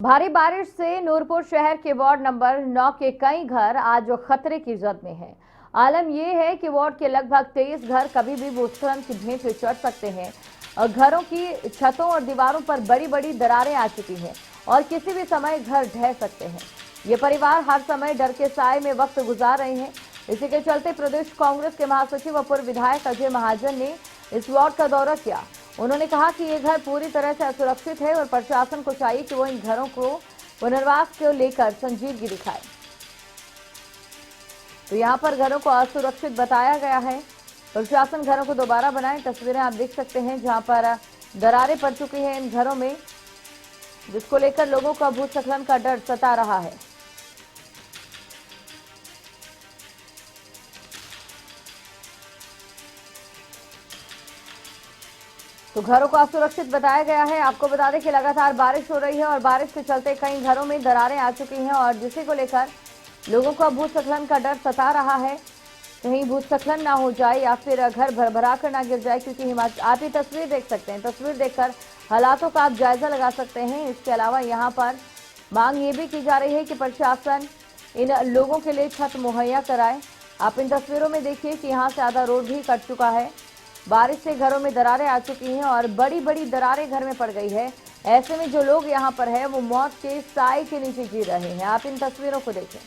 भारी बारिश से नूरपुर शहर के वार्ड नंबर 9 के कई घर आज खतरे की जद में हैं। आलम यह है कि वार्ड के लगभग 23 घर कभी भी भूस्खलन की भेंट में चढ़ सकते हैं और घरों की छतों और दीवारों पर बड़ी बड़ी दरारें आ चुकी हैं और किसी भी समय घर ढह सकते हैं। ये परिवार हर समय डर के साए में वक्त गुजार रहे हैं। इसी के चलते प्रदेश कांग्रेस के महासचिव और पूर्व विधायक अजय महाजन ने इस वार्ड का दौरा किया। उन्होंने कहा कि ये घर पूरी तरह से असुरक्षित है और प्रशासन को चाहिए कि वो इन घरों को पुनर्वास को लेकर संजीदगी दिखाए। तो यहाँ पर घरों को असुरक्षित बताया गया है। प्रशासन घरों को दोबारा बनाए। तस्वीरें आप देख सकते हैं जहाँ पर दरारें पड़ चुकी हैं इन घरों में, जिसको लेकर लोगों का भूस्खलन का डर सता रहा है। तो घरों को असुरक्षित बताया गया है। आपको बता दें कि लगातार बारिश हो रही है और बारिश के चलते कई घरों में दरारें आ चुकी हैं और जिसे को लेकर लोगों का भूस्खलन का डर सता रहा है। कहीं भूस्खलन ना हो जाए या फिर घर भरभरा कर ना गिर जाए, क्योंकि आप ये तस्वीर देख सकते हैं। तस्वीर देखकर हालातों का आप जायजा लगा सकते हैं। इसके अलावा यहाँ पर मांग ये भी की जा रही है कि प्रशासन इन लोगों के लिए छत मुहैया कराए। आप इन तस्वीरों में देखिए कि यहाँ से आधा रोड भी कट चुका है। बारिश से घरों में दरारें आ चुकी हैं और बड़ी बड़ी दरारें घर में पड़ गई है। ऐसे में जो लोग यहाँ पर है वो मौत के साए के नीचे जी रहे हैं। आप इन तस्वीरों को देखें।